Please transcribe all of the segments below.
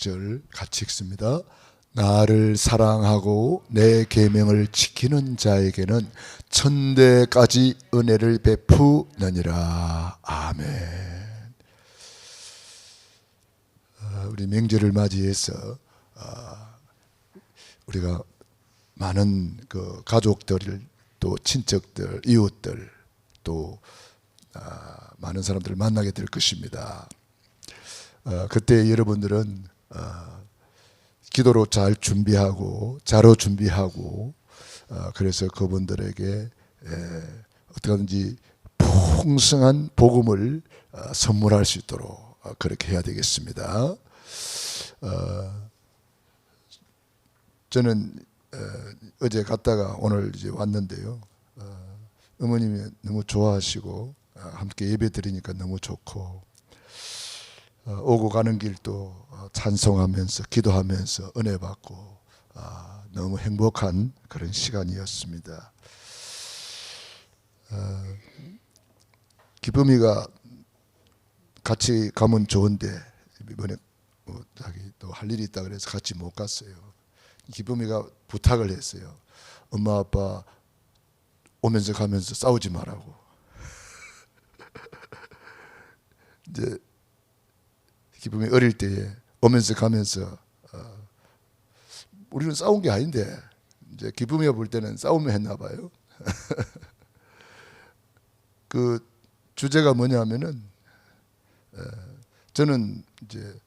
6절 같이 읽습니다. 나를 사랑하고 내 계명을 지키는 자에게는 천대까지 은혜를 베푸느니라. 아멘. 우리 명절을 맞이해서 우리가 많은 그 가족들, 또 친척들, 이웃들, 또 많은 사람들을 만나게 될 것입니다. 그때 여러분들은 기도로 잘 준비하고 자료 준비하고 그래서 그분들에게 어떻게 하든지 풍성한 복음을 선물할 수 있도록 그렇게 해야 되겠습니다. 저는 어제 갔다가 오늘 이제 왔는데요. 어머님이 너무 좋아하시고 함께 예배 드리니까 너무 좋고 오고 가는 길도 찬송하면서 기도하면서 은혜 받고 너무 행복한 그런 시간이었습니다. 기쁨이가 같이 가면 좋은데 이번에 자기 또 할 일이 있다 그래서 같이 못 갔어요. 기쁨이가 부탁을 했어요. 엄마 아빠 오면서 가면서 싸우지 말라고. 이제 기쁨이 어릴 때에 오면서 가면서 우리는 싸운 게 아닌데 이제 기쁨이가 볼 때는 싸우면 했나 봐요. 그 주제가 뭐냐면은 저는 이제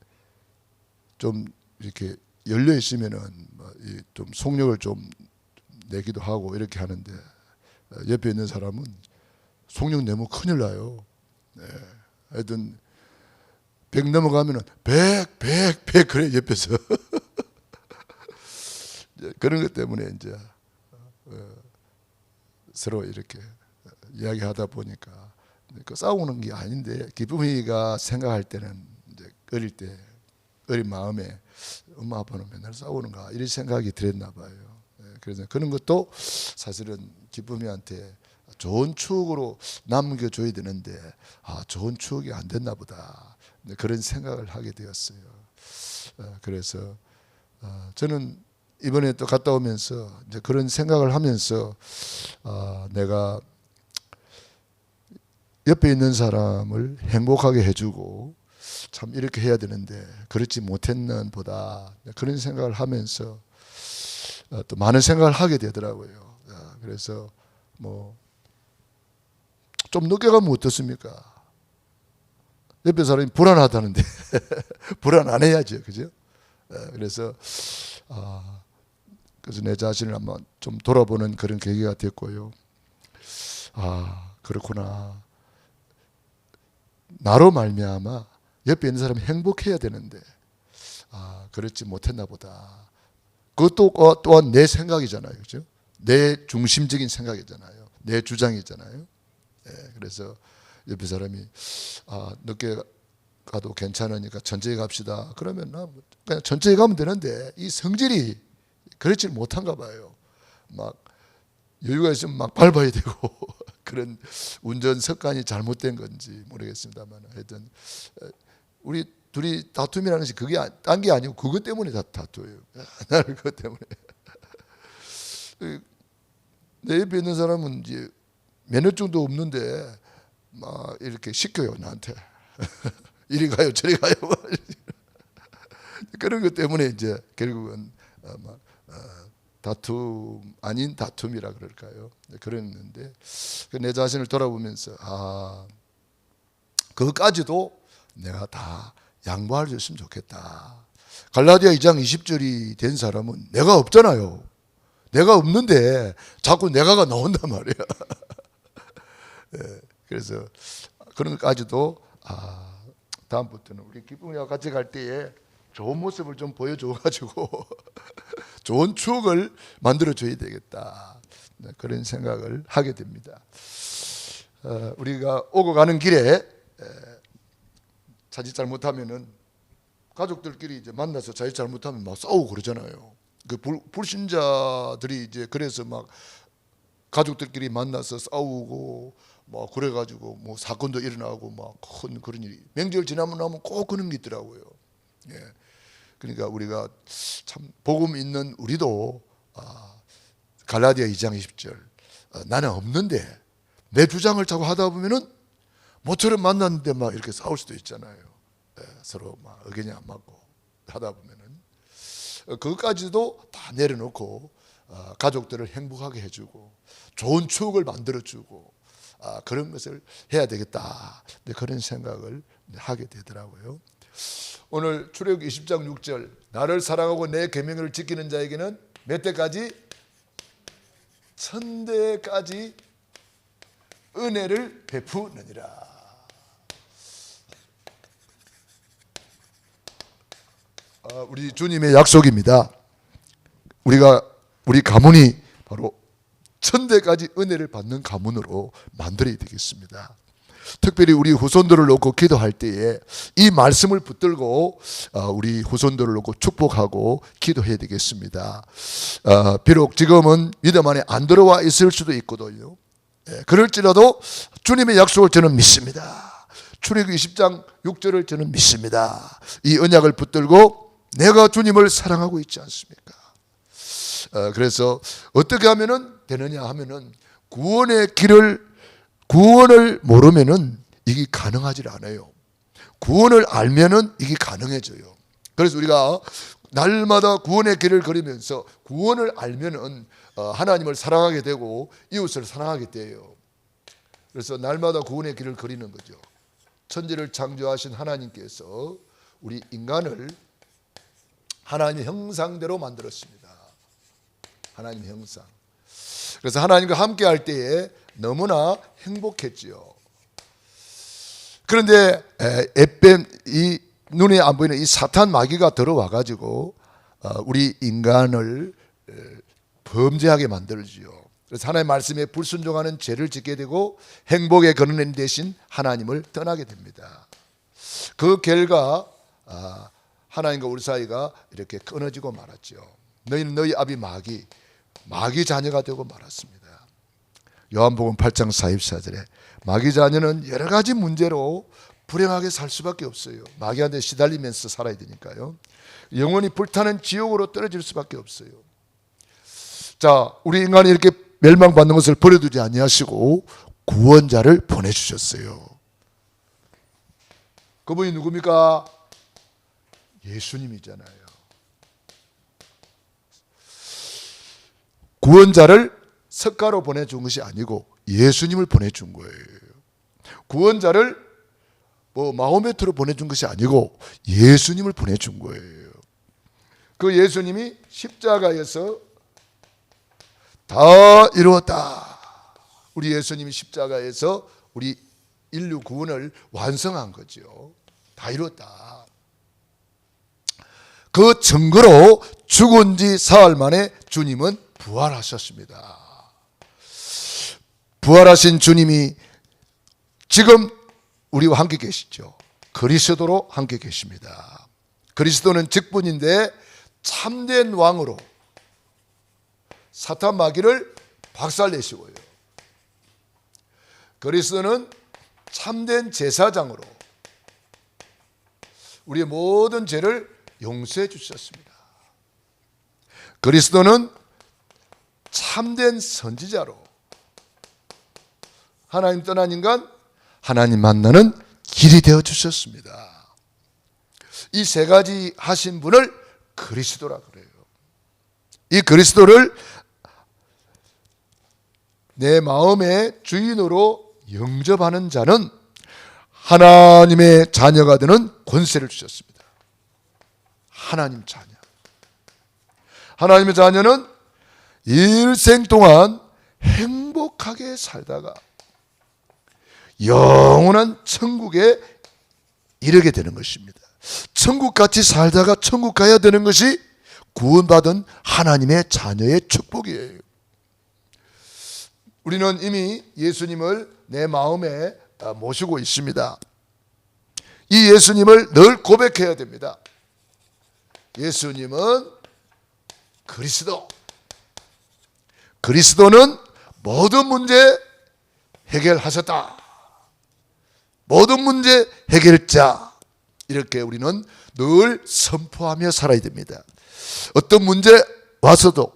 좀 이렇게 열려 있으면은 좀 속력을 좀 내기도 하고 이렇게 하는데 옆에 있는 사람은 속력 내면 큰일 나요. 하여튼 100 넘어가면은 100 그래 옆에서 그런 것 때문에 이제 서로 이렇게 이야기하다 보니까 그 싸우는 게 아닌데 기쁨이가 생각할 때는 이제 어릴 때 어린 마음에 엄마 아빠는 맨날 싸우는가 이런 생각이 들었나 봐요. 그래서 그런 것도 사실은 기쁨이한테 좋은 추억으로 남겨줘야 되는데 좋은 추억이 안 됐나 보다 그런 생각을 하게 되었어요. 그래서 저는 이번에 또 갔다 오면서 이제 그런 생각을 하면서 내가 옆에 있는 사람을 행복하게 해주고 참 이렇게 해야 되는데 그렇지 못했는 보다 그런 생각을 하면서 또 많은 생각을 하게 되더라고요. 그래서 뭐 좀 늦게 가면 어떻습니까? 옆에 사람이 불안하다는데 불안 안 해야죠, 그죠? 그래서 그래서 내 자신을 한번 좀 돌아보는 그런 계기가 됐고요. 그렇구나. 나로 말미암아 옆에 있는 사람이 행복해야 되는데 그렇지 못했나 보다. 그것도 또한 내 생각이잖아요, 그죠? 내 중심적인 생각이잖아요, 내 주장이잖아요. 그래서 옆에 사람이 늦게 가도 괜찮으니까 천천히 갑시다. 그러면 그냥 천천히 가면 되는데 이 성질이 그렇지 못한가 봐요. 막 여유가 있으면 막 밟아야 되고 그런 운전 습관이 잘못된 건지 모르겠습니다만 하여튼 우리 둘이 다툼이라는 것이 그게 딴 게 아니고 그것 때문에 다투어요. 나는 그것 때문에. 내 옆에 있는 사람은 이제 면허증도 없는데 막 이렇게 시켜요 나한테. 이리 가요 저리 가요. 그런 것 때문에 이제 결국은 다툼 아닌 다툼이라 그럴까요? 그랬는데 내 자신을 돌아보면서 그것까지도 내가 다 양보할 수 있으면 좋겠다. 갈라디아 2장 20절이 된 사람은 내가 없잖아요. 내가 없는데 자꾸 내가가 나온단 말이야. 그래서 그런 것까지도 다음부터는 우리 기쁨이와 같이 갈 때에 좋은 모습을 좀 보여줘가지고 좋은 추억을 만들어줘야 되겠다. 그런 생각을 하게 됩니다. 우리가 오고 가는 길에 자칫 잘못하면은 가족들끼리 이제 만나서 자칫 잘못하면 막 싸우고 그러잖아요. 그 불신자들이 이제 그래서 막 가족들끼리 만나서 싸우고 뭐 그래가지고 뭐 사건도 일어나고 막 큰 그런 일이 명절 지나면 꼭 그런 게 있더라고요. 그러니까 우리가 참 복음 있는 우리도 갈라디아 2장 20절 나는 없는데 내 주장을 자꾸 하다 보면은 모처럼 만났는데 막 이렇게 싸울 수도 있잖아요. 서로 막 의견이 안 맞고 하다 보면은 그것까지도 다 내려놓고 가족들을 행복하게 해주고 좋은 추억을 만들어주고 그런 것을 해야 되겠다, 그런 생각을 하게 되더라고요. 오늘 출애굽 20장 6절 나를 사랑하고 내 계명을 지키는 자에게는 몇 대까지? 1000대까지 은혜를 베푸느니라. 우리 주님의 약속입니다. 우리 가문이 바로 1000대까지 은혜를 받는 가문으로 만들어야 되겠습니다. 특별히 우리 후손들을 놓고 기도할 때에 이 말씀을 붙들고 우리 후손들을 놓고 축복하고 기도해야 되겠습니다. 비록 지금은 믿음 안에 안 들어와 있을 수도 있거든요. 그럴지라도 주님의 약속을 저는 믿습니다. 출애굽 20장 6절을 저는 믿습니다. 이 언약을 붙들고 내가 주님을 사랑하고 있지 않습니까? 그래서 어떻게 하면은 되느냐 하면은 구원을 모르면은 이게 가능하지 않아요. 구원을 알면은 이게 가능해져요. 그래서 우리가 날마다 구원의 길을 걸으면서 구원을 알면은 하나님을 사랑하게 되고 이웃을 사랑하게 돼요. 그래서 날마다 구원의 길을 걸이는 거죠. 천지를 창조하신 하나님께서 우리 인간을 하나님의 형상대로 만들었습니다. 하나님 형상. 그래서 하나님과 함께 할 때에 너무나 행복했지요. 그런데 이 눈에 안 보이는 이 사탄 마귀가 들어와 가지고 우리 인간을 범죄하게 만들지요. 그래서 하나님의 말씀에 불순종하는 죄를 짓게 되고 행복의 근원 대신 하나님을 떠나게 됩니다. 그 결과 하나님과 우리 사이가 이렇게 끊어지고 말았죠. 너희는 너희 아비 마귀 자녀가 되고 말았습니다. 요한복음 8장 44절에 마귀 자녀는 여러 가지 문제로 불행하게 살 수밖에 없어요. 마귀한테 시달리면서 살아야 되니까요. 영원히 불타는 지옥으로 떨어질 수밖에 없어요. 자, 우리 인간이 이렇게 멸망받는 것을 버려두지 아니하시고 구원자를 보내주셨어요. 그분이 누굽니까? 예수님이잖아요. 구원자를 석가로 보내준 것이 아니고 예수님을 보내준 거예요. 구원자를 마호메트로 보내준 것이 아니고 예수님을 보내준 거예요. 그 예수님이 십자가에서 다 이루었다. 우리 예수님이 십자가에서 우리 인류 구원을 완성한 거죠. 다 이루었다. 그 증거로 죽은 지 사흘 만에 주님은 부활하셨습니다. 부활하신 주님이 지금 우리와 함께 계시죠. 그리스도로 함께 계십니다. 그리스도는 직분인데 참된 왕으로 사탄 마귀를 박살내시고요. 그리스도는 참된 제사장으로 우리의 모든 죄를 용서해 주셨습니다. 그리스도는 참된 선지자로 하나님 떠난 인간, 하나님 만나는 길이 되어 주셨습니다. 이 세 가지 하신 분을 그리스도라 그래요. 이 그리스도를 내 마음의 주인으로 영접하는 자는 하나님의 자녀가 되는 권세를 주셨습니다. 하나님 자녀. 하나님의 자녀는 일생 동안 행복하게 살다가 영원한 천국에 이르게 되는 것입니다. 천국같이 살다가 천국 가야 되는 것이 구원받은 하나님의 자녀의 축복이에요. 우리는 이미 예수님을 내 마음에 모시고 있습니다. 이 예수님을 늘 고백해야 됩니다. 예수님은 그리스도. 그리스도는 모든 문제 해결하셨다. 모든 문제 해결자. 이렇게 우리는 늘 선포하며 살아야 됩니다. 어떤 문제 와서도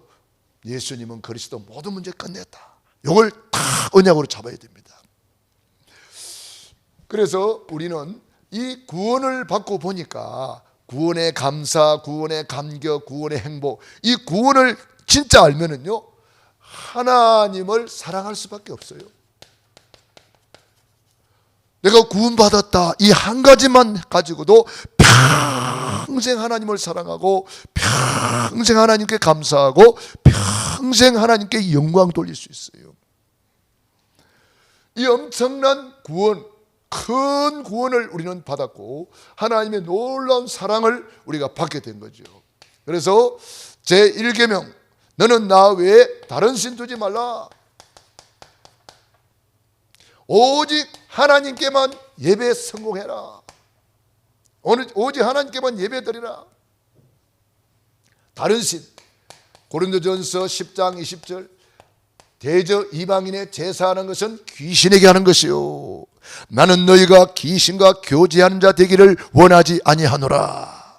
예수님은 그리스도 모든 문제 끝냈다. 이걸 다 언약으로 잡아야 됩니다. 그래서 우리는 이 구원을 받고 보니까 구원의 감사, 구원의 감격, 구원의 행복, 이 구원을 진짜 알면은요, 하나님을 사랑할 수밖에 없어요. 내가 구원받았다, 이 한 가지만 가지고도 평생 하나님을 사랑하고 평생 하나님께 감사하고 평생 하나님께 영광 돌릴 수 있어요. 이 엄청난 구원, 큰 구원을 우리는 받았고 하나님의 놀라운 사랑을 우리가 받게 된 거죠. 그래서 제1계명, 너는 나 외에 다른 신 두지 말라. 오직 하나님께만 예배 성공해라. 오직 하나님께만 예배 드리라. 다른 신, 고린도전서 10장 20절, 대저 이방인의 제사하는 것은 귀신에게 하는 것이요, 나는 너희가 귀신과 교제하는 자 되기를 원하지 아니하노라.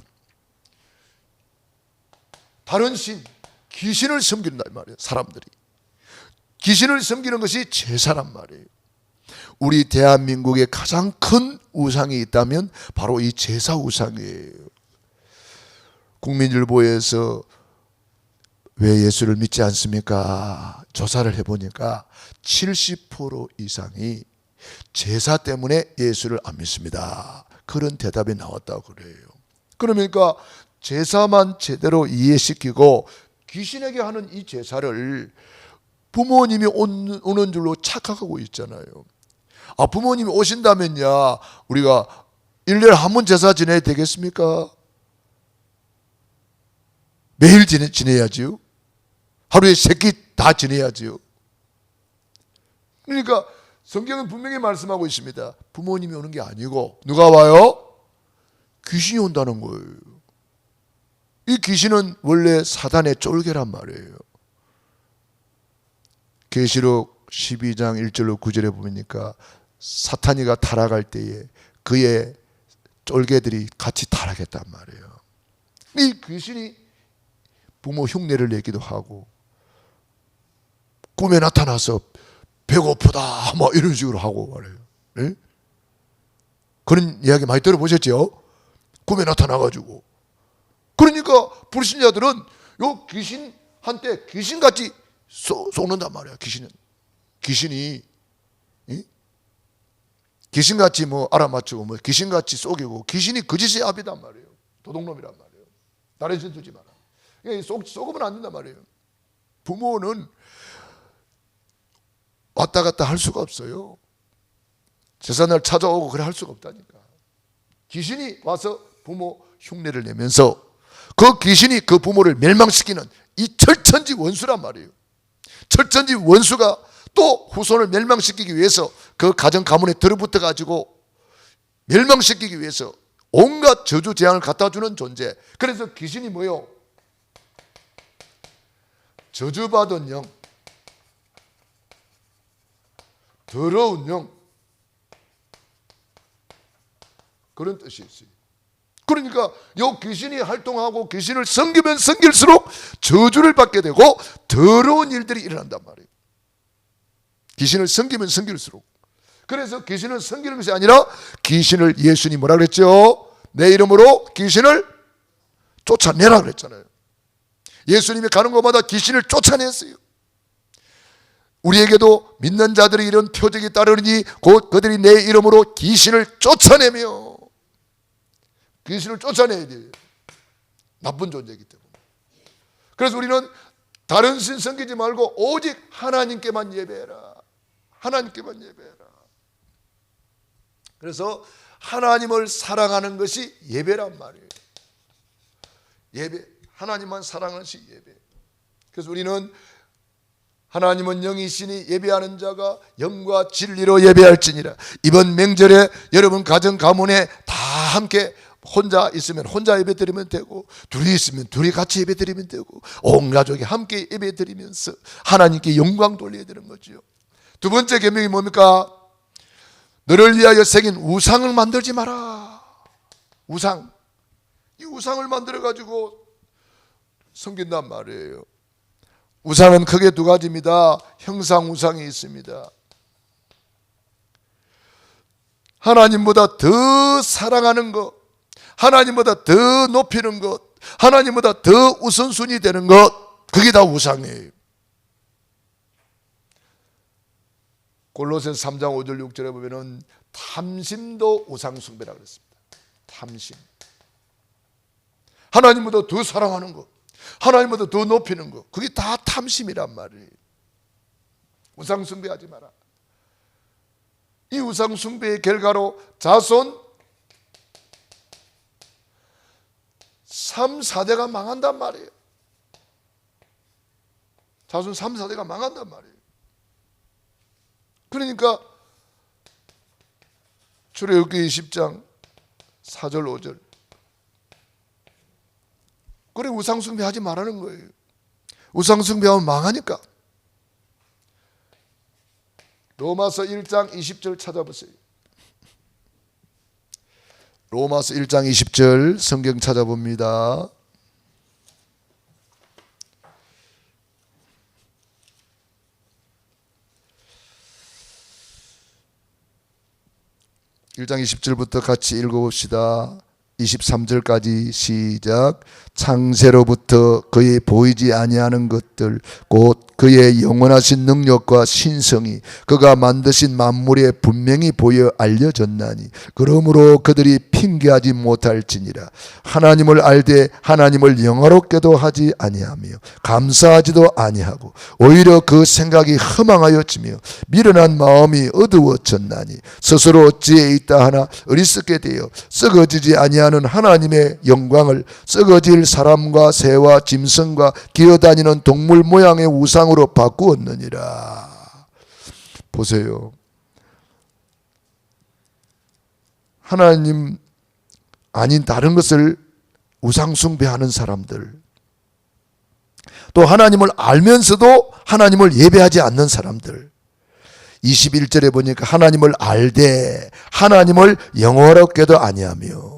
다른 신, 귀신을 섬긴다 말이에요. 사람들이 귀신을 섬기는 것이 제사란 말이에요. 우리 대한민국에 가장 큰 우상이 있다면 바로 이 제사 우상이에요. 국민일보에서 왜 예수를 믿지 않습니까? 조사를 해보니까 70% 이상이 제사 때문에 예수를 안 믿습니다. 그런 대답이 나왔다고 그래요. 그러니까 제사만 제대로 이해시키고 귀신에게 하는 이 제사를 부모님이 오는 줄로 착각하고 있잖아요. 아, 부모님이 오신다면야 우리가 1년에 한 번 제사 지내야 되겠습니까? 매일 지내야지요. 하루에 3끼 다 지내야지요. 그러니까 성경은 분명히 말씀하고 있습니다. 부모님이 오는 게 아니고 누가 와요? 귀신이 온다는 거예요. 이 귀신은 원래 사단의 쫄개란 말이에요. 계시록 12장 1절로 9절에 보니까 사탄이가 타락할 때에 그의 쫄개들이 같이 타락했단 말이에요. 이 귀신이 부모 흉내를 내기도 하고 꿈에 나타나서 배고프다 뭐 이런 식으로 하고 말해요. 네? 그런 이야기 많이 들어보셨죠? 꿈에 나타나가지고. 그러니까 불신자들은 요 귀신한테 귀신같이 쏘는단 말이야. 귀신이 귀신같이 뭐 알아맞히고 뭐 귀신같이 쏘기고, 귀신이 거짓의 압이단 말이에요. 도둑놈이란 말이에요. 다른 신 두지 마라. 쏘으면 안 된단 말이에요. 부모는 왔다 갔다 할 수가 없어요. 제사날 찾아오고 그래 할 수가 없다니까. 귀신이 와서 부모 흉내를 내면서 그 귀신이 그 부모를 멸망시키는 이 철천지 원수란 말이에요. 철천지 원수가 또 후손을 멸망시키기 위해서 그 가정 가문에 들어붙어 가지고 멸망시키기 위해서 온갖 저주 재앙을 갖다 주는 존재. 그래서 귀신이 뭐요? 저주받은 영, 더러운 영, 그런 뜻이 있어요. 그러니까 이 귀신이 활동하고 귀신을 섬기면 섬길수록 저주를 받게 되고 더러운 일들이 일어난단 말이에요. 귀신을 섬기면 섬길수록. 그래서 귀신을 섬기는 것이 아니라 귀신을, 예수님이 뭐라 그랬죠? 내 이름으로 귀신을 쫓아내라 그랬잖아요. 예수님이 가는 곳마다 귀신을 쫓아냈어요. 우리에게도 믿는 자들이 이런 표적이 따르니 곧 그들이 내 이름으로 귀신을 쫓아내며, 귀신을 쫓아내야 돼요. 나쁜 존재이기 때문에. 그래서 우리는 다른 신 섬기지 말고 오직 하나님께만 예배해라. 하나님께만 예배해라. 그래서 하나님을 사랑하는 것이 예배란 말이에요. 예배, 하나님만 사랑하는 것이 예배. 그래서 우리는 하나님은 영이시니 예배하는 자가 영과 진리로 예배할지니라. 이번 명절에 여러분 가정 가문에 다 함께, 혼자 있으면 혼자 예배 드리면 되고, 둘이 있으면 둘이 같이 예배 드리면 되고, 온 가족이 함께 예배 드리면서 하나님께 영광 돌려야 되는 거죠. 두 번째 계명이 뭡니까? 너를 위하여 새긴 우상을 만들지 마라. 우상, 이 우상을 만들어 가지고 섬긴단 말이에요. 우상은 크게 두 가지입니다. 형상 우상이 있습니다. 하나님보다 더 사랑하는 것, 하나님보다 더 높이는 것, 하나님보다 더 우선순위 되는 것, 그게 다 우상이에요. 골로새서 3장 5절 6절에 보면은 탐심도 우상숭배라고 그랬습니다. 탐심. 하나님보다 더 사랑하는 것, 하나님보다 더 높이는 것, 그게 다 탐심이란 말이에요. 우상숭배하지 마라. 이 우상숭배의 결과로 자손 3, 4대가 망한단 말이에요. 자손 3, 4대가 망한단 말이에요. 그러니까 출애굽기 20장 4절 5절, 그래 우상숭배 하지 말라는 거예요. 우상숭배하면 망하니까. 로마서 1장 20절 찾아보세요. 로마서 1장 20절 성경 찾아봅니다. (1장 20절부터) 같이 읽어봅시다. 23절까지 시작. 창세로부터 그의 보이지 아니하는 것들 곧 그의 영원하신 능력과 신성이 그가 만드신 만물에 분명히 보여 알려졌나니 그러므로 그들이 핑계하지 못할지니라. 하나님을 알되 하나님을 영화롭게도 하지 아니하며 감사하지도 아니하고 오히려 그 생각이 허망하였으며 미련한 마음이 어두워졌나니 스스로 지혜 있다 하나 어리석게 되어 썩어지지 아니하는 하나님의 영광을 썩어질 사람과 새와 짐승과 기어다니는 동물 모양의 우상으로 바꾸었느니라. 보세요. 하나님 아닌 다른 것을 우상 숭배하는 사람들, 또 하나님을 알면서도 하나님을 예배하지 않는 사람들. 21절에 보니까 하나님을 알되 하나님을 영화롭게도 아니하며,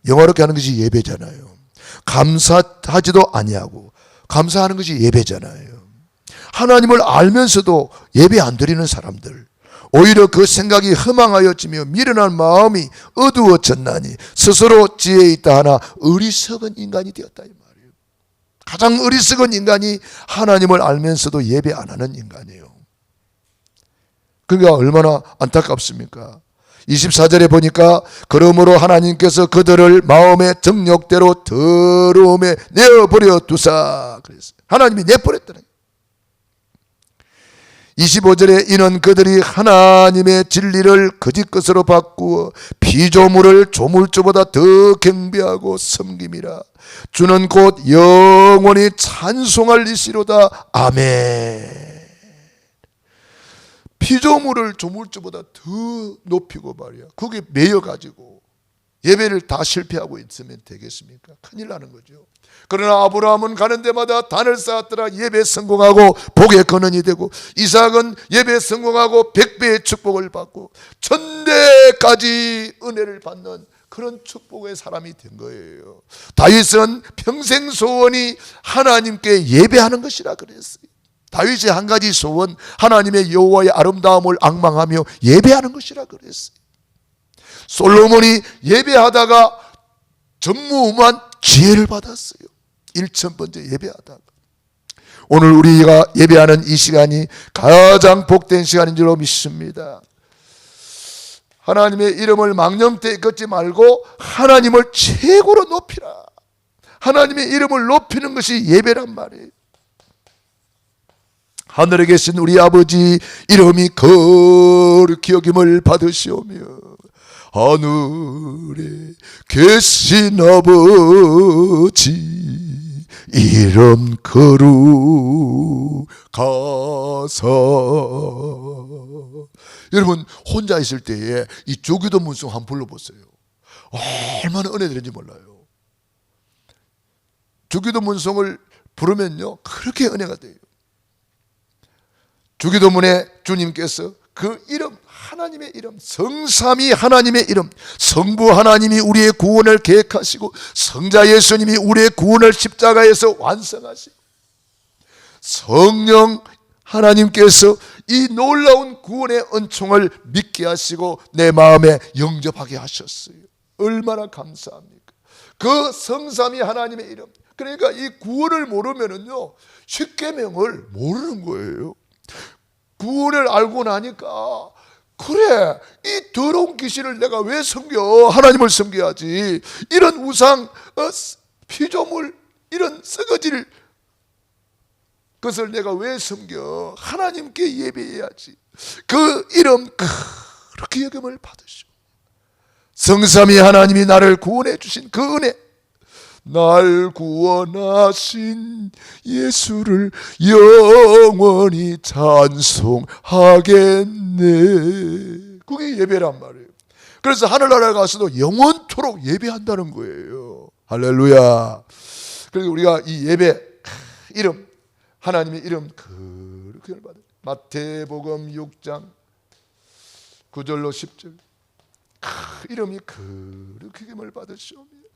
영화롭게 하는 것이 예배잖아요. 감사하지도 아니하고, 감사하는 것이 예배잖아요. 하나님을 알면서도 예배 안 드리는 사람들, 오히려 그 생각이 허망하였으며 미련한 마음이 어두워졌나니 스스로 지혜 있다 하나 어리석은 인간이 되었다 이 말이에요. 가장 어리석은 인간이 하나님을 알면서도 예배 안 하는 인간이에요. 그러니까 얼마나 안타깝습니까? 24절에 보니까 그러므로 하나님께서 그들을 마음의 정욕대로 더러움에 내어버려 두사 그랬어요. 하나님이 내버렸더니. 25절에 이는 그들이 하나님의 진리를 거짓 것으로 바꾸어 피조물을 조물주보다 더 경배하고 섬김이라. 주는 곧 영원히 찬송할 이시로다. 아멘. 피조물을 조물주보다 더 높이고 말이야. 그게 매여가지고 예배를 다 실패하고 있으면 되겠습니까? 큰일 나는 거죠. 그러나 아브라함은 가는 데마다 단을 쌓았더라. 예배 성공하고 복의 근원이 되고, 이삭은 예배 성공하고 100배의 축복을 받고 1000대까지 은혜를 받는 그런 축복의 사람이 된 거예요. 다윗은 평생 소원이 하나님께 예배하는 것이라 그랬어요. 다윗의 한 가지 소원, 하나님의 여호와의 아름다움을 앙망하며 예배하는 것이라 그랬어요. 솔로몬이 예배하다가 전무후무한 지혜를 받았어요. 1000번째 예배하다가. 오늘 우리가 예배하는 이 시간이 가장 복된 시간인 줄 믿습니다. 하나님의 이름을 망령되이 걷지 말고 하나님을 최고로 높이라. 하나님의 이름을 높이는 것이 예배란 말이에요. 하늘에 계신 우리 아버지 이름이 거룩히 여김을 받으시오며 하늘에 계신 아버지 이름 거룩하사. 여러분 혼자 있을 때에 이 조기도 문송 한번 불러보세요. 얼마나 은혜되는지 몰라요. 조기도 문송을 부르면요 그렇게 은혜가 돼요. 주기도문에 주님께서 그 이름 하나님의 이름, 성삼위 하나님의 이름, 성부 하나님이 우리의 구원을 계획하시고 성자 예수님이 우리의 구원을 십자가에서 완성하시고 성령 하나님께서 이 놀라운 구원의 은총을 믿게 하시고 내 마음에 영접하게 하셨어요. 얼마나 감사합니까? 그 성삼위 하나님의 이름, 그러니까 이 구원을 모르면은요 십계명을 모르는 거예요. 구원을 알고 나니까 그래, 이 더러운 귀신을 내가 왜 섬겨? 하나님을 섬겨야지. 이런 우상, 피조물, 이런 썩어질 것을 내가 왜 섬겨? 하나님께 예배해야지. 그 이름 그렇게 여김을 받으시오. 성삼위 하나님이 나를 구원해 주신 그 은혜, 날 구원하신 예수를 영원히 찬송하겠네. 그게 예배란 말이에요. 그래서 하늘나라에 가서도 영원토록 예배한다는 거예요. 할렐루야. 그래서 우리가 이 예배 이름, 하나님의 이름 그렇게 받아요. 마태복음 6장 9절로 10절 이름이 그렇게 힘을 받으시옵니다.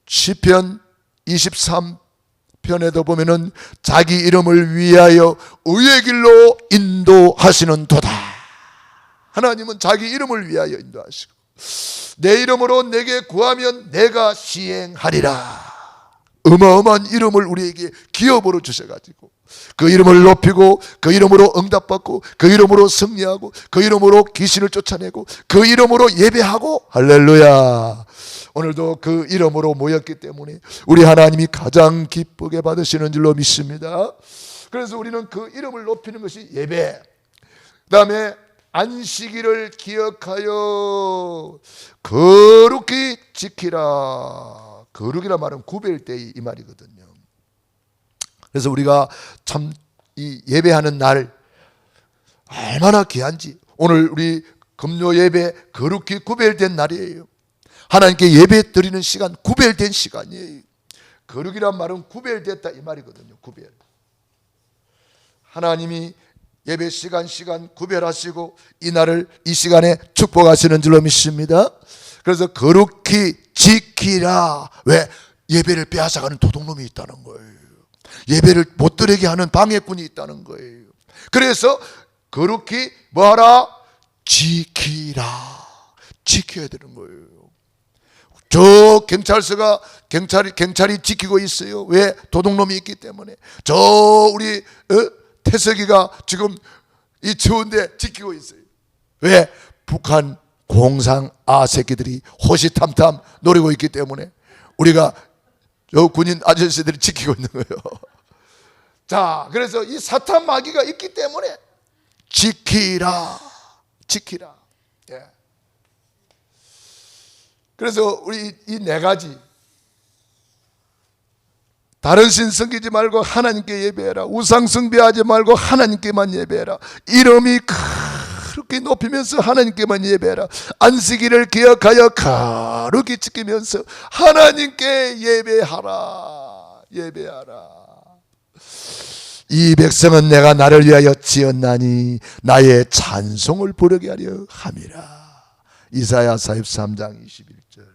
시편 23편에도 보면은 자기 이름을 위하여 의의 길로 인도하시는 도다. 하나님은 자기 이름을 위하여 인도하시고 내 이름으로 내게 구하면 내가 시행하리라. 어마어마한 이름을 우리에게 기업으로 주셔가지고 그 이름을 높이고 그 이름으로 응답받고 그 이름으로 승리하고 그 이름으로 귀신을 쫓아내고 그 이름으로 예배하고, 할렐루야. 오늘도 그 이름으로 모였기 때문에 우리 하나님이 가장 기쁘게 받으시는 줄로 믿습니다. 그래서 우리는 그 이름을 높이는 것이 예배. 그 다음에 안식일을 기억하여 거룩히 지키라. 거룩이라 말은 구별되이 이 말이거든요. 그래서 우리가 참 이 예배하는 날 얼마나 귀한지, 오늘 우리 금요 예배 거룩히 구별된 날이에요. 하나님께 예배 드리는 시간, 구별된 시간이에요. 거룩이란 말은 구별됐다 이 말이거든요. 구별. 하나님이 예배 시간 구별하시고 이 날을 이 시간에 축복하시는 줄로 믿습니다. 그래서 거룩히 지키라. 왜? 예배를 빼앗아가는 도둑놈이 있다는 거예요. 예배를 못 드리게 하는 방해꾼이 있다는 거예요. 그래서 거룩히 뭐하라? 지키라. 지켜야 되는 거예요. 저 경찰서가 경찰이 지키고 있어요. 왜? 도둑놈이 있기 때문에. 저 우리 태석이가 지금 이 추운데 지키고 있어요. 왜? 북한 공상 새끼들이 호시탐탐 노리고 있기 때문에 우리가 저 군인 아저씨들이 지키고 있는 거예요. 자, 그래서 이 사탄 마귀가 있기 때문에 지키라. 예. 그래서 우리 이 네 가지, 다른 신 섬기지 말고 하나님께 예배해라. 우상 숭배하지 말고 하나님께만 예배해라. 이름이 그렇게 높이면서 하나님께만 예배해라. 안식일을 기억하여 거룩히 지키면서 하나님께 예배하라. 이 백성은 내가 나를 위하여 지었나니 나의 찬송을 부르게 하려 함이라. 이사야 43장 21절.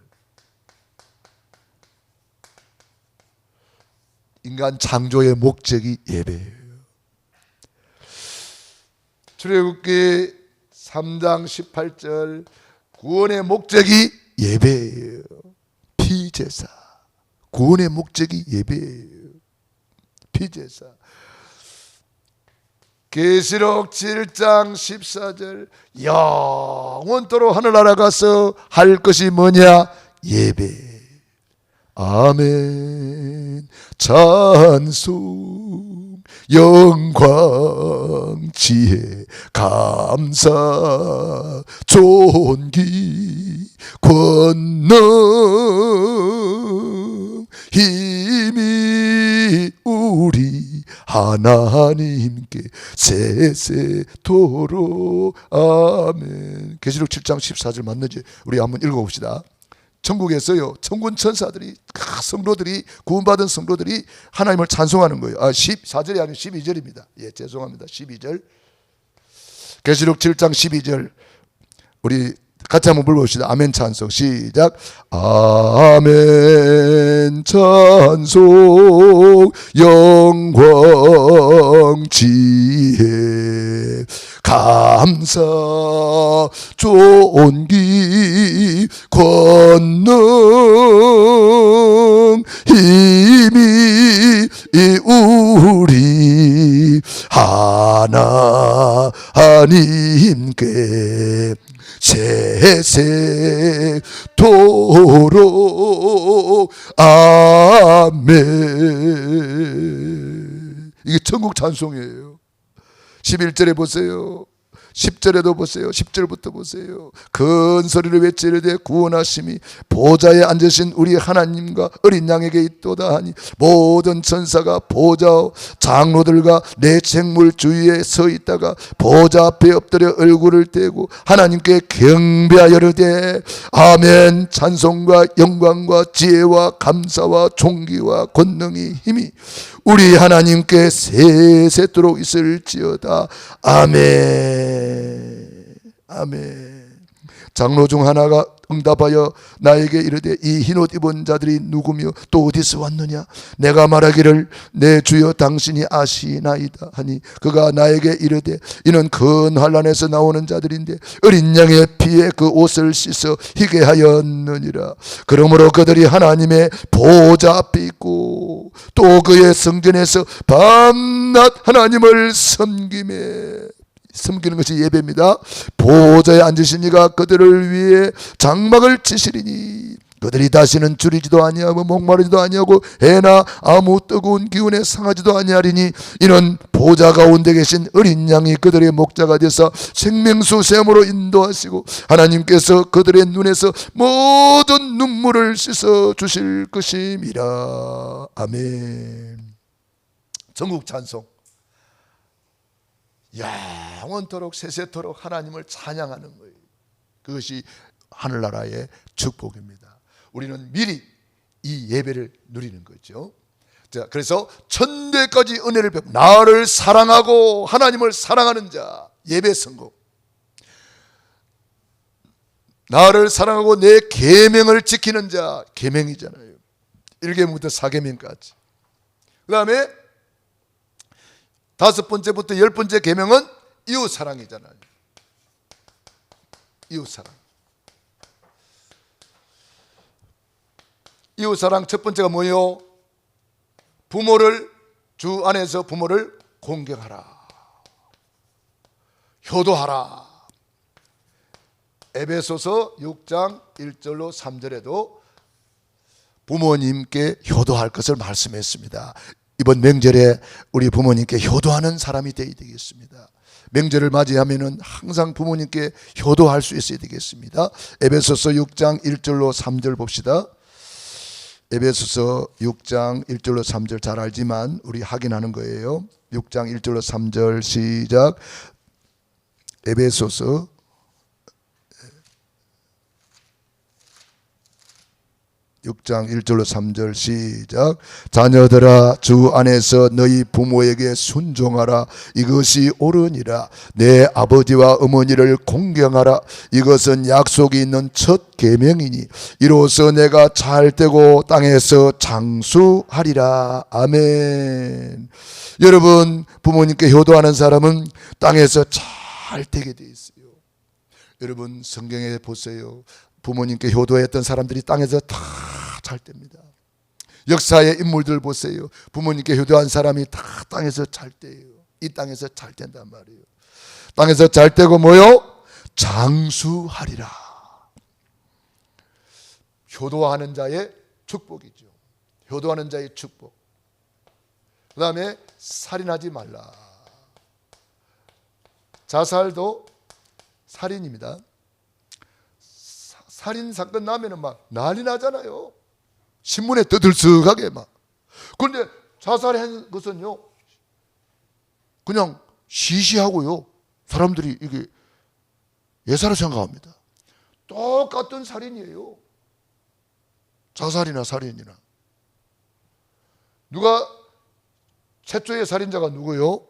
인간 창조의 목적이 예배예요. 출애굽기 3장 18절, 구원의 목적이 예배예요. 피제사. 구원의 목적이 예배예요. 피제사. 계시록 7장 14절, 영원토록 하늘나라 가서 할 것이 뭐냐? 예배. 아멘. 찬송, 영광, 지혜, 감사, 존귀, 권능, 힘이 우리 하나님께 세세토록. 아멘. 계시록 7장 14절 맞는지 우리 한번 읽어봅시다. 천국에서요, 천군 천사들이, 성도들이, 구원받은 성도들이 하나님을 찬송하는 거예요. 14절이 아니고 12절입니다. 예, 죄송합니다. 12절. 계시록 7장 12절 우리 같이 한번 불러봅시다. 아멘 찬송 시작. 아멘 찬송 영광 지혜 감사 존귀 권능 힘이 우리 하나님께 세세토록 아멘. 이게 천국 찬송이에요. 11절에 보세요. 10절에도 보세요. 10절부터 보세요. 큰 소리를 외치르되 구원하심이 보좌에 앉으신 우리 하나님과 어린 양에게 있도다 하니 모든 천사가 보좌 장로들과 내 생물 주위에 서 있다가 보좌 앞에 엎드려 얼굴을 대고 하나님께 경배하여르되 아멘. 찬송과 영광과 지혜와 감사와 존귀와 권능이 힘이 우리 하나님께 세세토록 있을지어다. 아멘. 아멘. 장로 중 하나가 응답하여 나에게 이르되 이 흰옷 입은 자들이 누구며 또 어디서 왔느냐? 내가 말하기를 내 주여 당신이 아시나이다 하니 그가 나에게 이르되 이는 큰 환난에서 나오는 자들인데 어린 양의 피에 그 옷을 씻어 희게 하였느니라. 그러므로 그들이 하나님의 보좌 앞에 있고 또 그의 성전에서 밤낮 하나님을 섬기는 것이 예배입니다. 보좌에 앉으신 이가 그들을 위해 장막을 치시리니 그들이 다시는 줄이지도 아니하고 목마르지도 아니하고 해나 아무 뜨거운 기운에 상하지도 아니하리니 이는 보좌 가운데 계신 어린 양이 그들의 목자가 되사 생명수 샘으로 인도하시고 하나님께서 그들의 눈에서 모든 눈물을 씻어 주실 것임이라. 아멘. 전국 찬송. 영원토록 세세토록 하나님을 찬양하는 거예요. 그것이 하늘나라의 축복입니다. 우리는 미리 이 예배를 누리는 거죠. 자, 그래서 천대까지 은혜를 베푸고 나를 사랑하고 하나님을 사랑하는 자 예배 성공. 나를 사랑하고 내 계명을 지키는 자 계명이잖아요. 1계명부터 4계명까지. 그 다음에 5번째부터 10번째 계명은 이웃 사랑이잖아요. 이웃 사랑. 이웃 사랑 첫 번째가 뭐예요? 부모를 주 안에서 부모를 공경하라. 효도하라. 에베소서 6장 1절로 3절에도 부모님께 효도할 것을 말씀했습니다. 이번 명절에 우리 부모님께 효도하는 사람이 되어야 되겠습니다. 명절을 맞이하면은 항상 부모님께 효도할 수 있어야 되겠습니다. 에베소서 6장 1절로 3절 봅시다. 에베소서 6장 1절로 3절 잘 알지만 우리 확인하는 거예요. 6장 1절로 3절 시작. 에베소서 6장 1절로 3절 시작. 자녀들아 주 안에서 너희 부모에게 순종하라. 이것이 옳으니라. 내 아버지와 어머니를 공경하라. 이것은 약속이 있는 첫 계명이니 이로써 내가 잘되고 땅에서 장수하리라. 아멘. 여러분 부모님께 효도하는 사람은 땅에서 잘되게 돼 있어요. 여러분 성경에 보세요. 부모님께 효도했던 사람들이 땅에서 다 잘 됩니다. 역사의 인물들 보세요. 부모님께 효도한 사람이 다 땅에서 잘 돼요. 이 땅에서 잘 된단 말이에요. 땅에서 잘 되고 뭐요? 장수하리라. 효도하는 자의 축복이죠. 효도하는 자의 축복. 그 다음에 살인하지 말라. 자살도 살인입니다. 살인 사건 나면은 막 난리 나잖아요. 신문에 떠들썩하게 막. 그런데 자살한 것은요, 그냥 시시하고요. 사람들이 이게 예사로 생각합니다. 똑같은 살인이에요. 자살이나 살인이나. 누가 최초의 살인자가 누구요?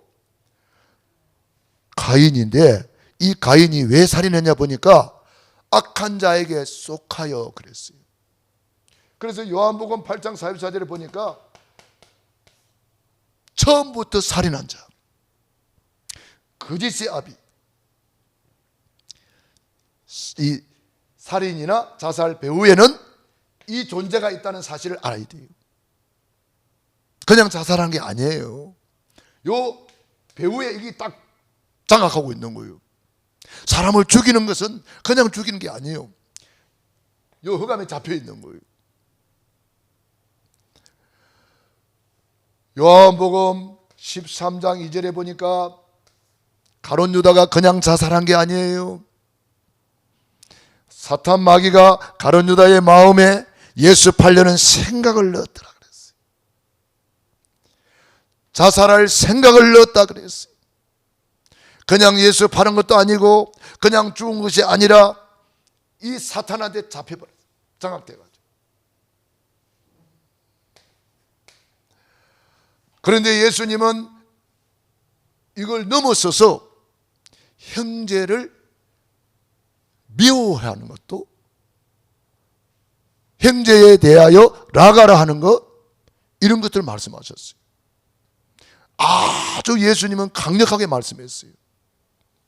가인인데 이 가인이 왜 살인했냐 보니까 악한 자에게 속하여 그랬어요. 그래서 요한복음 8장 44절에 보니까 처음부터 살인한 자, 거짓의 아비, 이 살인이나 자살 배후에는 이 존재가 있다는 사실을 알아야 돼요. 그냥 자살한 게 아니에요. 요 배후에 이게 딱 장악하고 있는 거예요. 사람을 죽이는 것은 그냥 죽이는 게 아니에요. 요 흑암에 잡혀 있는 거예요. 요한복음 13장 2절에 보니까 가룟 유다가 그냥 자살한 게 아니에요. 사탄 마귀가 가룟 유다의 마음에 예수 팔려는 생각을 넣었더라 그랬어요. 자살할 생각을 넣었다 그랬어요. 그냥 예수 파는 것도 아니고 그냥 죽은 것이 아니라 이 사탄한테 잡혀버렸어요. 장악돼가지고. 그런데 예수님은 이걸 넘어서서 형제를 미워하는 것도, 형제에 대하여 라가라 하는 것, 이런 것들을 말씀하셨어요. 아주 예수님은 강력하게 말씀했어요.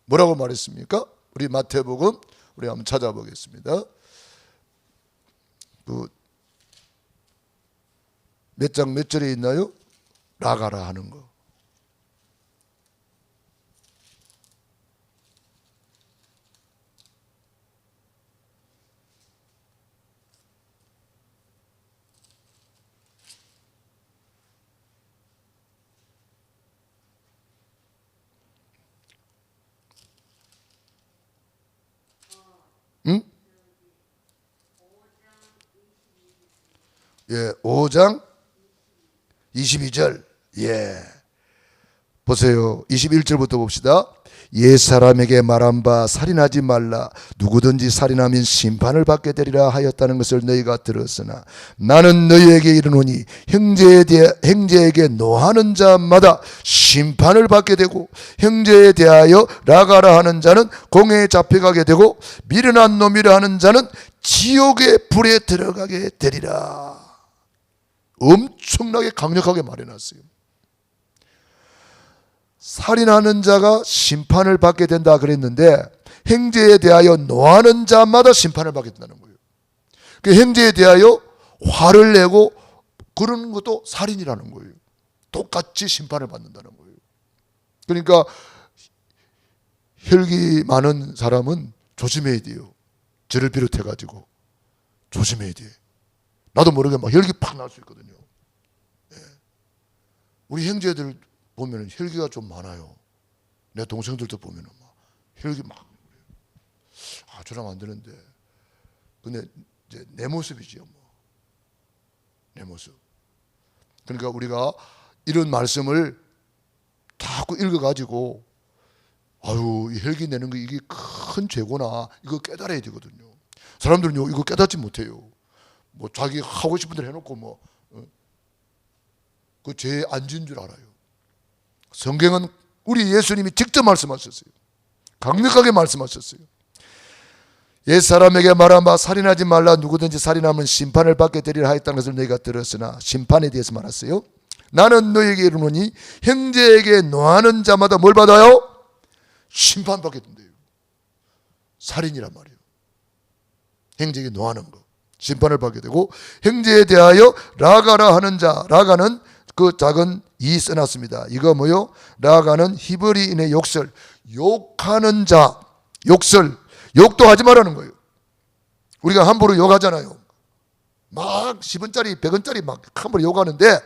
뭐라고 말했습니까? 우리 마태복음 우리 한번 찾아보겠습니다. 몇 장 몇 절에 있나요? 라가라 하는 거. 응? 예, 5장 22절. 예. 보세요. 21절부터 봅시다. 옛사람에게 말한 바 살인하지 말라. 누구든지 살인하면 심판을 받게 되리라 하였다는 것을 너희가 들었으나 나는 너희에게 이르노니 형제에게 노하는 자마다 심판을 받게 되고 형제에 대하여 라가라 하는 자는 공회에 잡혀가게 되고 미련한 놈이라 하는 자는 지옥의 불에 들어가게 되리라. 엄청나게 강력하게 말해놨어요. 살인하는 자가 심판을 받게 된다 그랬는데 형제에 대하여 노하는 자마다 심판을 받게 된다는 거예요. 그 형제에 대하여 화를 내고 그러는 것도 살인이라는 거예요. 똑같이 심판을 받는다는 거예요. 그러니까 혈기 많은 사람은 조심해야 돼요. 저를 비롯해 가지고 조심해야 돼. 나도 모르게 막 혈기 팍 날 수 있거든요. 네. 우리 형제들 보면 혈기가 좀 많아요. 내 동생들도 보면 막 혈기 막. 아, 저러면 안 되는데. 근데 이제 내 모습이지요, 뭐. 내 모습. 그러니까 우리가 이런 말씀을 자꾸 읽어가지고, 아유, 이 혈기 내는 거 이게 큰 죄구나. 이거 깨달아야 되거든요. 사람들은요, 이거 깨닫지 못해요. 뭐 자기 하고 싶은 대로 해놓고 뭐, 그 죄 안 지은 줄 알아요. 성경은 우리 예수님이 직접 말씀하셨어요. 강력하게 말씀하셨어요. 옛사람에게 말한 바 살인하지 말라. 누구든지 살인하면 심판을 받게 되리라 하였다는 것을 너희가 들었으나 심판에 대해서 말했어요. 나는 너희에게 이르노니 형제에게 노하는 자마다 뭘 받아요? 심판받게 된대요. 살인이란 말이에요. 형제에게 노하는 거 심판을 받게 되고 형제에 대하여 라가라 하는 자, 라가는 그 작은 이 써놨습니다. 이거 뭐요? 라가는 히브리인의 욕설, 욕하는 자, 욕설, 욕도 하지 말라는 거예요. 우리가 함부로 욕하잖아요. 막 10원짜리 100원짜리 막 함부로 욕하는데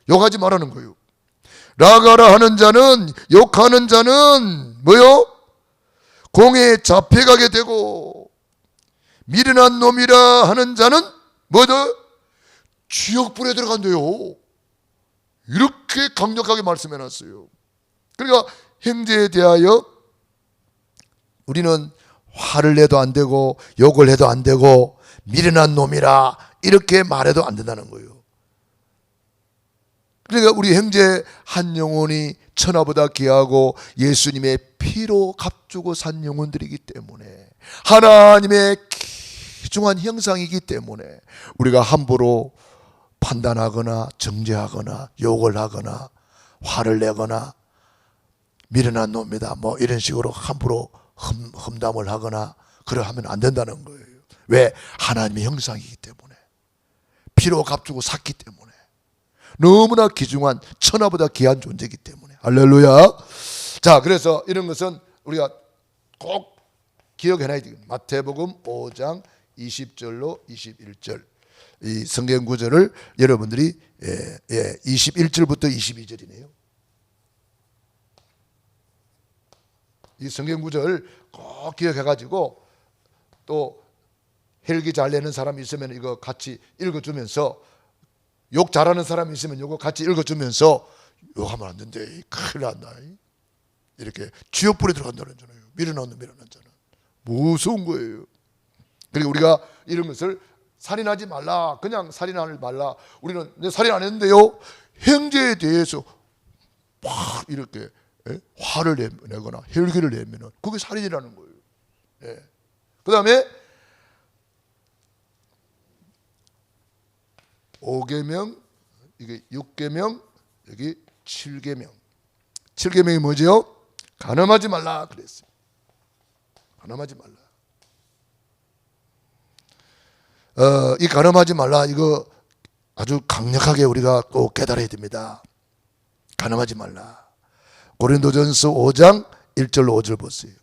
욕하지 말라는 거예요. 라가라 하는 자는, 욕하는 자는 뭐요? 공에 잡혀가게 되고 미련한 놈이라 하는 자는 뭐죠? 지옥불에 들어간대요. 이렇게 강력하게 말씀해놨어요. 그러니까 형제에 대하여 우리는 화를 내도 안 되고 욕을 해도 안 되고 미련한 놈이라 이렇게 말해도 안 된다는 거예요. 그러니까 우리 형제 한 영혼이 천하보다 귀하고 예수님의 피로 값주고 산 영혼들이기 때문에, 하나님의 귀중한 형상이기 때문에 우리가 함부로 판단하거나 정죄하거나 욕을 하거나 화를 내거나 미련한 놈이다 뭐 이런 식으로 함부로 험담을 하거나 그러하면 안 된다는 거예요. 왜? 하나님의 형상이기 때문에, 피로 값주고 샀기 때문에, 너무나 귀중한 천하보다 귀한 존재이기 때문에. 할렐루야. 자, 그래서 이런 것은 우리가 꼭 기억해놔야 되겠습니다. 마태복음 5장 20절로 21절 이 성경 구절을 여러분들이 21절부터 22절이네요. 이 성경 구절 꼭 기억해가지고, 또 헬기 잘 내는 사람이 있으면 이거 같이 읽어주면서, 욕 잘하는 사람이 있으면 이거 같이 읽어주면서, 욕하면 안 된대, 큰일 난다, 이렇게 쥐어뿌리 들어간다는 거잖아요. 밀어넣는 자는 무서운 거예요. 그리고 우리가 이런 것을 살인하지 말라, 그냥 살인하지 말라, 우리는 내 살인 안 했는데요, 형제에 대해서 막 이렇게 화를 내거나 혈기를 내면 그게 살인이라는 거예요. 그 다음에 5계명, 이게 6계명, 여기 7계명. 7계명이 뭐죠? 간음하지 말라 그랬어요. 간음하지 말라. 이 간음하지 말라, 이거 아주 강력하게 우리가 꼭 깨달아야 됩니다. 간음하지 말라. 고린도전서 5장 1절로 5절 보세요.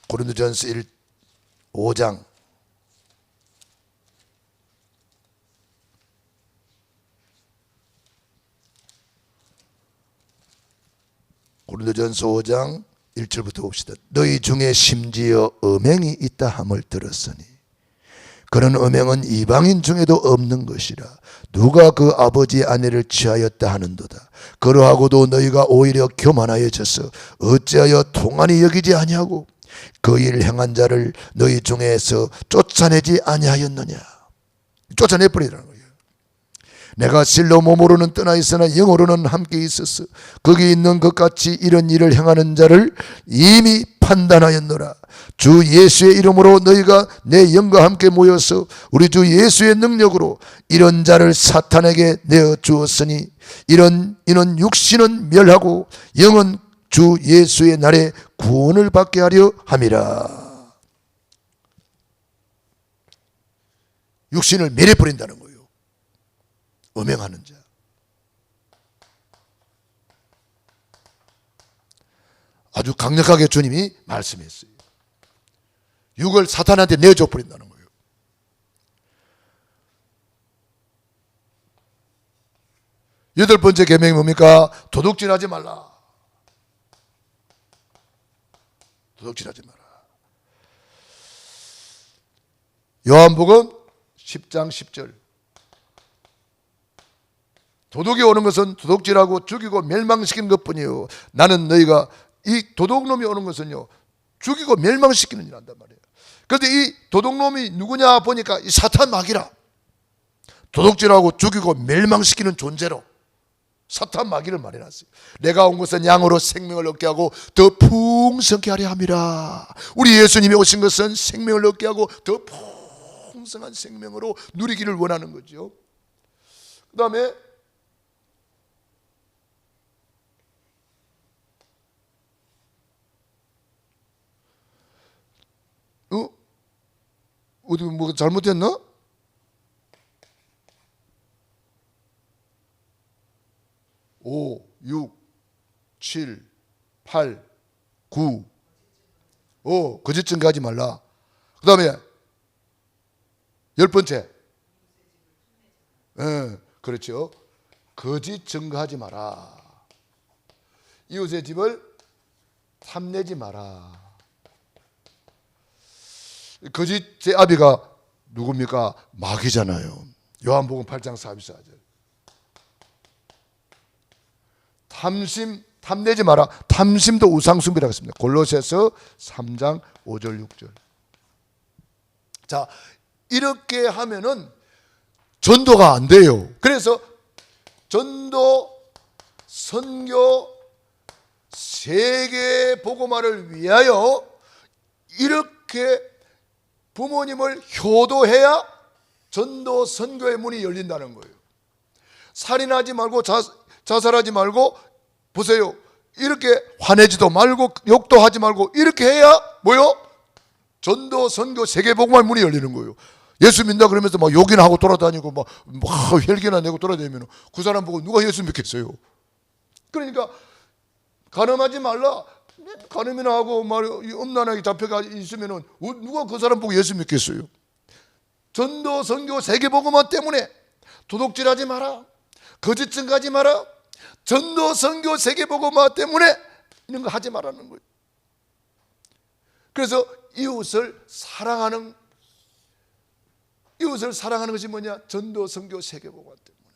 고린도전서 5장 고린도전서 5장 1절부터 봅시다. 너희 중에 심지어 음행이 있다 함을 들었으니 그런 음행은 이방인 중에도 없는 것이라. 누가 그 아버지 아내를 취하였다 하는도다. 그러하고도 너희가 오히려 교만하여져서 어찌하여 통한이 여기지 아니하고 그 일 행한 자를 너희 중에서 쫓아내지 아니하였느냐. 쫓아내버리라는 거예요. 내가 실로 몸으로는 떠나 있으나 영으로는 함께 있었어. 거기 있는 것 같이 이런 일을 행하는 자를 이미 판단하였노라. 주 예수의 이름으로 너희가 내 영과 함께 모여서 우리 주 예수의 능력으로 이런 자를 사탄에게 내어 주었으니 이는 육신은 멸하고 영은 주 예수의 날에 구원을 받게 하려 함이라. 육신을 멸해버린다는 거예요. 음행하는 자. 아주 강력하게 주님이 말씀했어요. 육을 사탄한테 내줘 버린다는 거예요. 여덟 번째 계명이 뭡니까? 도둑질하지 말라. 도둑질하지 마라. 요한복음 10장 10절. 도둑이 오는 것은 도둑질하고 죽이고 멸망시키는 것뿐이요. 나는 너희가 이 도둑놈이 오는 것은요, 죽이고 멸망시키는 일 한단 말이에요. 그런데 이 도둑놈이 누구냐 보니까 이 사탄 마귀라. 도둑질하고 죽이고 멸망시키는 존재로 사탄 마귀를 말해놨어요. 내가 온 것은 양으로 생명을 얻게 하고 더 풍성케 하려 함이라. 우리 예수님이 오신 것은 생명을 얻게 하고 더 풍성한 생명으로 누리기를 원하는 거죠. 그 다음에 어디 뭐 잘못했나? 오, 6, 7, 8, 9. 거짓 증거하지 말라. 그 다음에 10번째. 그렇죠. 거짓 증거하지 마라. 이웃의 집을 탐내지 마라. 거짓의 아비가 누굽니까? 마귀잖아요. 요한복음 8장 44절. 탐내지 마라. 탐심도 우상숭배라고 했습니다. 골로새서 3장 5절 6절. 자, 이렇게 하면은 전도가 안 돼요. 그래서 전도, 선교, 세계 복음화를 위하여 이렇게 부모님을 효도해야 전도, 선교의 문이 열린다는 거예요. 살인하지 말고 자살하지 말고, 보세요, 이렇게 화내지도 말고 욕도 하지 말고 이렇게 해야 뭐요? 전도, 선교, 세계 복음화의 문이 열리는 거예요. 예수 믿는다 그러면서 막 욕이나 하고 돌아다니고 막 혈기나 내고 돌아다니면 그 사람 보고 누가 예수 믿겠어요? 그러니까 간음하지 말라, 간음이나 하고 음란하게 잡혀가 있으면 누가 그 사람 보고 예수 믿겠어요? 전도, 선교, 세계 복음화 때문에 도둑질하지 마라, 거짓 증거하지 마라, 전도, 선교, 세계 복음화 때문에 이런 거 하지 말라는 거예요. 그래서 이웃을 사랑하는 것이 뭐냐? 전도, 선교, 세계 복음화 때문에.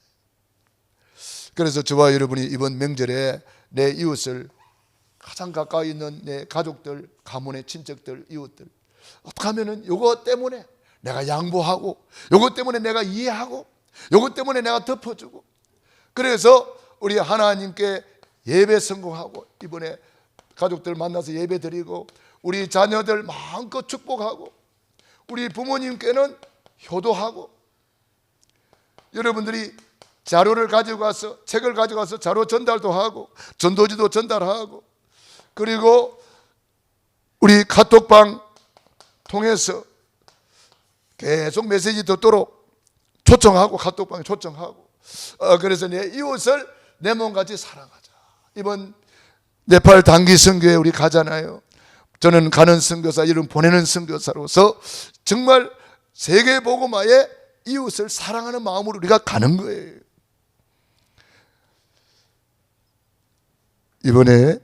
그래서 저와 여러분이 이번 명절에 내 이웃을, 가장 가까이 있는 내 가족들, 가문의 친척들, 이웃들, 어떻게 하면은 요거 때문에 내가 양보하고, 요거 때문에 내가 이해하고, 요거 때문에 내가 덮어주고, 그래서 우리 하나님께 예배 성공하고, 이번에 가족들 만나서 예배 드리고, 우리 자녀들 마음껏 축복하고, 우리 부모님께는 효도하고, 여러분들이 자료를 가지고 가서, 책을 가지고 가서 자료 전달도 하고, 전도지도 전달하고, 그리고 우리 카톡방 통해서 계속 메시지 듣도록 초청하고, 카톡방에 초청하고, 그래서 내 이웃을 내 몸같이 사랑하자. 이번 네팔 단기 선교에 우리 가잖아요. 저는 가는 선교사, 이름 보내는 선교사로서 정말 세계 복음화에 이웃을 사랑하는 마음으로 우리가 가는 거예요. 이번에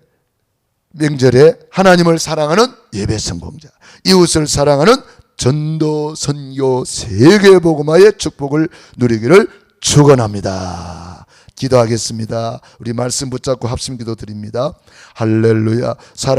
명절에 하나님을 사랑하는 예배 성공자, 이웃을 사랑하는 전도, 선교, 세계 복음화의 축복을 누리기를 축원합니다. 기도하겠습니다. 우리 말씀 붙잡고 합심 기도 드립니다. 할렐루야.